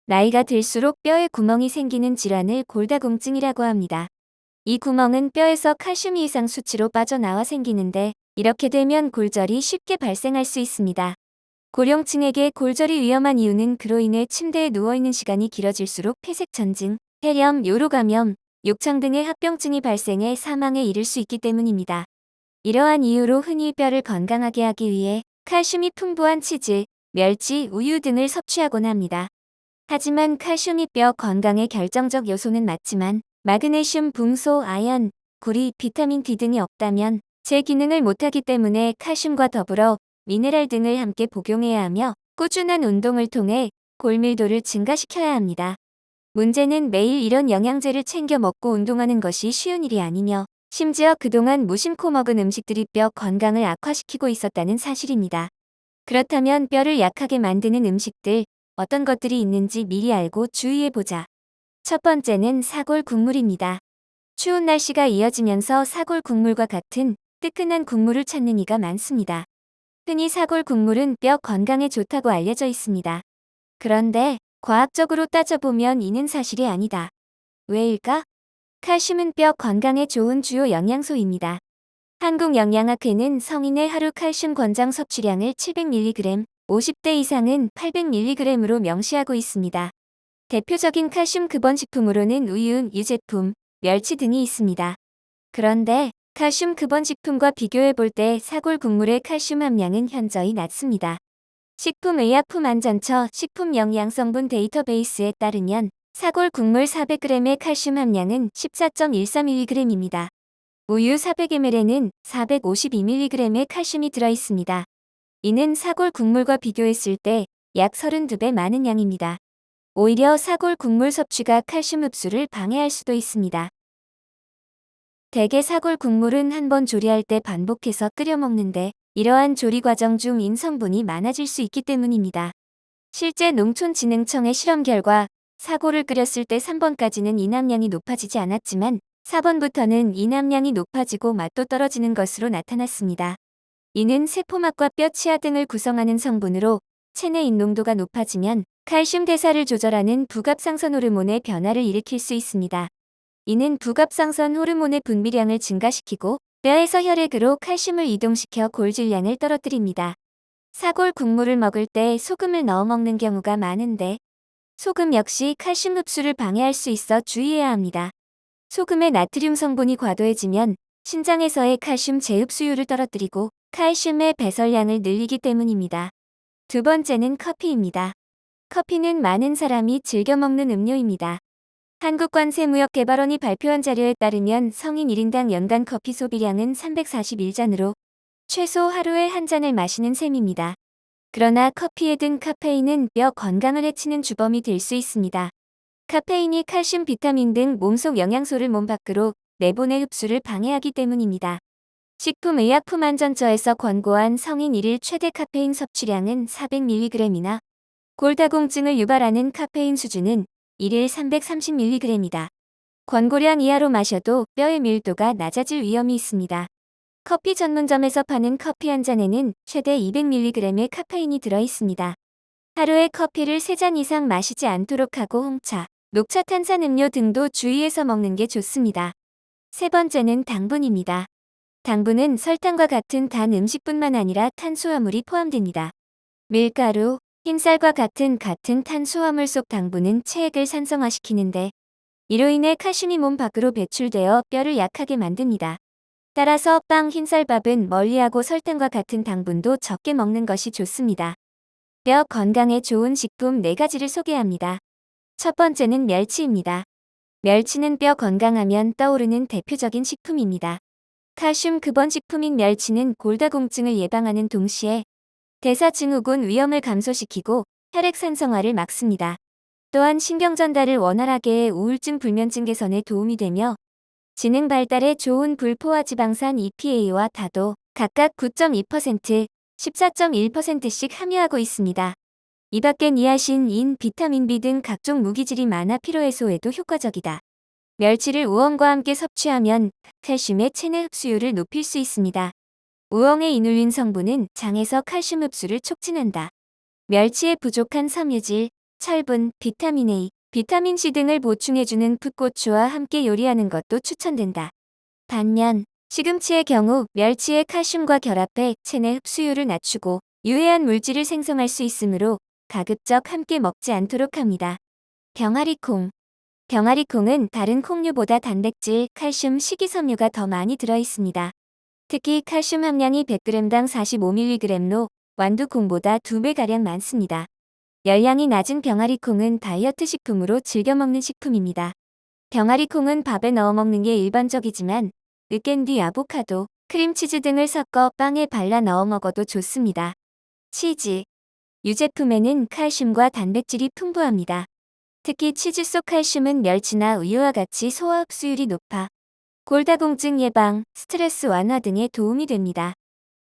나이가 들수록 뼈에 구멍이 생기는 질환을 골다공증이라고 합니다. 이 구멍은 뼈에서 칼슘이 이상 수치로 빠져나와 생기는데, 이렇게 되면 골절이 쉽게 발생할 수 있습니다. 고령층에게 골절이 위험한 이유는 그로 인해 침대에 누워있는 시간이 길어질수록 폐색전증, 폐렴, 요로감염, 욕창 등의 합병증이 발생해 사망에 이를 수 있기 때문입니다. 이러한 이유로 흔히 뼈를 건강하게 하기 위해 칼슘이 풍부한 치즈, 멸치, 우유 등을 섭취하곤 합니다. 하지만 칼슘이 뼈 건강의 결정적 요소는 맞지만 마그네슘, 붕소, 아연, 구리, 비타민 D 등이 없다면 제 기능을 못하기 때문에 칼슘과 더불어 미네랄 등을 함께 복용해야 하며 꾸준한 운동을 통해 골밀도를 증가시켜야 합니다. 문제는 매일 이런 영양제를 챙겨 먹고 운동하는 것이 쉬운 일이 아니며 심지어 그동안 무심코 먹은 음식들이 뼈 건강을 악화시키고 있었다는 사실입니다. 그렇다면 뼈를 약하게 만드는 음식들, 어떤 것들이 있는지 미리 알고 주의해보자. 첫 번째는 사골 국물입니다. 추운 날씨가 이어지면서 사골 국물과 같은 뜨끈한 국물을 찾는 이가 많습니다. 흔히 사골 국물은 뼈 건강에 좋다고 알려져 있습니다. 그런데 과학적으로 따져보면 이는 사실이 아니다. 왜일까? 칼슘은 뼈 건강에 좋은 주요 영양소입니다. 한국영양학회는 성인의 하루 칼슘 권장 섭취량을 700mg, 50대 이상은 800mg으로 명시하고 있습니다. 대표적인 칼슘 급원식품으로는 우유, 유제품, 멸치 등이 있습니다. 그런데 칼슘 급원식품과 비교해볼 때 사골 국물의 칼슘 함량은 현저히 낮습니다. 식품의약품안전처 식품영양성분 데이터베이스에 따르면 사골 국물 400g의 칼슘 함량은 14.13mg입니다. 우유 400ml에는 452mg의 칼슘이 들어있습니다. 이는 사골 국물과 비교했을 때 약 32배 많은 양입니다. 오히려 사골 국물 섭취가 칼슘 흡수를 방해할 수도 있습니다. 대개 사골 국물은 한번 조리할 때 반복해서 끓여 먹는데 이러한 조리 과정 중 인성분이 많아질 수 있기 때문입니다. 실제 농촌진흥청의 실험 결과 사골을 끓였을 때 3번까지는 이남량이 높아지지 않았지만 4번부터는 이남량이 높아지고 맛도 떨어지는 것으로 나타났습니다. 이는 세포막과 뼈 치아 등을 구성하는 성분으로 체내 인농도가 높아지면 칼슘 대사를 조절하는 부갑상선 호르몬의 변화를 일으킬 수 있습니다. 이는 부갑상선 호르몬의 분비량을 증가시키고 뼈에서 혈액으로 칼슘을 이동시켜 골질량을 떨어뜨립니다. 사골 국물을 먹을 때 소금을 넣어 먹는 경우가 많은데 소금 역시 칼슘 흡수를 방해할 수 있어 주의해야 합니다. 소금의 나트륨 성분이 과도해지면 신장에서의 칼슘 재흡수율을 떨어뜨리고 칼슘의 배설량을 늘리기 때문입니다. 두 번째는 커피입니다. 커피는 많은 사람이 즐겨 먹는 음료입니다. 한국관세무역개발원이 발표한 자료에 따르면 성인 1인당 연간 커피 소비량은 341잔으로 최소 하루에 한 잔을 마시는 셈입니다. 그러나 커피에 든 카페인은 뼈 건강을 해치는 주범이 될 수 있습니다. 카페인이 칼슘, 비타민 등 몸속 영양소를 몸 밖으로 내보내 흡수를 방해하기 때문입니다. 식품의약품안전처에서 권고한 성인 1일 최대 카페인 섭취량은 400mg이나 골다공증을 유발하는 카페인 수준은 1일 330mg이다. 권고량 이하로 마셔도 뼈의 밀도가 낮아질 위험이 있습니다. 커피 전문점에서 파는 커피 한 잔에는 최대 200mg의 카페인이 들어있습니다. 하루에 커피를 3잔 이상 마시지 않도록 하고 홍차, 녹차 탄산음료 등도 주의해서 먹는 게 좋습니다. 세 번째는 당분입니다. 당분은 설탕과 같은 단 음식뿐만 아니라 탄수화물이 포함됩니다. 밀가루, 흰쌀과 같은 탄수화물 속 당분은 체액을 산성화시키는데 이로 인해 칼슘이 몸 밖으로 배출되어 뼈를 약하게 만듭니다. 따라서 빵, 흰쌀밥은 멀리하고 설탕과 같은 당분도 적게 먹는 것이 좋습니다. 뼈 건강에 좋은 식품 4가지를 소개합니다. 첫 번째는 멸치입니다. 멸치는 뼈 건강하면 떠오르는 대표적인 식품입니다. 칼슘 급원식품인 멸치는 골다공증을 예방하는 동시에 대사증후군 위험을 감소시키고 혈액 산성화를 막습니다. 또한 신경 전달을 원활하게 해 우울증 불면증 개선에 도움이 되며 지능 발달에 좋은 불포화 지방산 EPA와 다도 각각 9.2%, 14.1%씩 함유하고 있습니다. 이 밖엔 니아신, 인, 비타민 B 등 각종 무기질이 많아 피로해소에도 효과적이다. 멸치를 우엉과 함께 섭취하면 칼슘의 체내 흡수율을 높일 수 있습니다. 우엉의 이눌린 성분은 장에서 칼슘 흡수를 촉진한다. 멸치에 부족한 섬유질, 철분, 비타민 A, 비타민 C 등을 보충해주는 풋고추와 함께 요리하는 것도 추천된다. 반면 시금치의 경우 멸치의 칼슘과 결합해 체내 흡수율을 낮추고 유해한 물질을 생성할 수 있으므로 가급적 함께 먹지 않도록 합니다. 병아리콩. 병아리콩은 다른 콩류보다 단백질, 칼슘, 식이섬유가 더 많이 들어있습니다. 특히 칼슘 함량이 100g당 45mg로 완두콩보다 2배가량 많습니다. 열량이 낮은 병아리콩은 다이어트 식품으로 즐겨 먹는 식품입니다. 병아리콩은 밥에 넣어 먹는 게 일반적이지만 으깬뒤 아보카도, 크림치즈 등을 섞어 빵에 발라 넣어 먹어도 좋습니다. 치즈. 유제품에는 칼슘과 단백질이 풍부합니다. 특히 치즈 속 칼슘은 멸치나 우유와 같이 소화 흡수율이 높아 골다공증 예방, 스트레스 완화 등에 도움이 됩니다.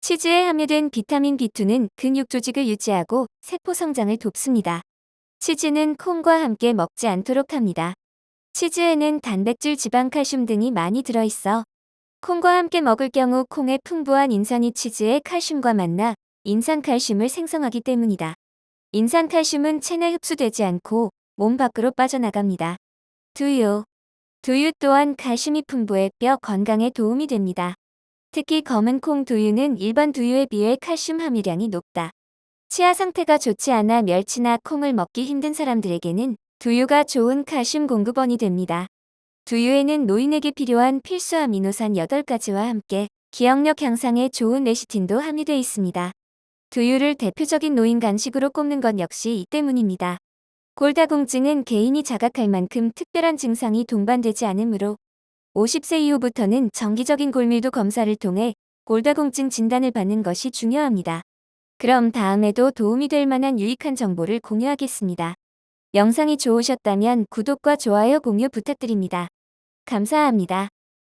치즈에 함유된 비타민 B2는 근육 조직을 유지하고 세포 성장을 돕습니다. 치즈는 콩과 함께 먹지 않도록 합니다. 치즈에는 단백질, 지방, 칼슘 등이 많이 들어있어 콩과 함께 먹을 경우 콩의 풍부한 인산이 치즈의 칼슘과 만나 인산칼슘을 생성하기 때문이다. 인산칼슘은 체내 흡수되지 않고 몸 밖으로 빠져나갑니다. 두유. 두유 또한 칼슘이 풍부해 뼈 건강에 도움이 됩니다. 특히 검은 콩 두유는 일반 두유에 비해 칼슘 함유량이 높다. 치아 상태가 좋지 않아 멸치나 콩을 먹기 힘든 사람들에게는 두유가 좋은 칼슘 공급원이 됩니다. 두유에는 노인에게 필요한 필수 아미노산 8가지와 함께 기억력 향상에 좋은 레시틴도 함유되어 있습니다. 두유를 대표적인 노인 간식으로 꼽는 것 역시 이 때문입니다. 골다공증은 개인이 자각할 만큼 특별한 증상이 동반되지 않으므로 50세 이후부터는 정기적인 골밀도 검사를 통해 골다공증 진단을 받는 것이 중요합니다. 그럼 다음에도 도움이 될 만한 유익한 정보를 공유하겠습니다. 영상이 좋으셨다면 구독과 좋아요 공유 부탁드립니다. 감사합니다.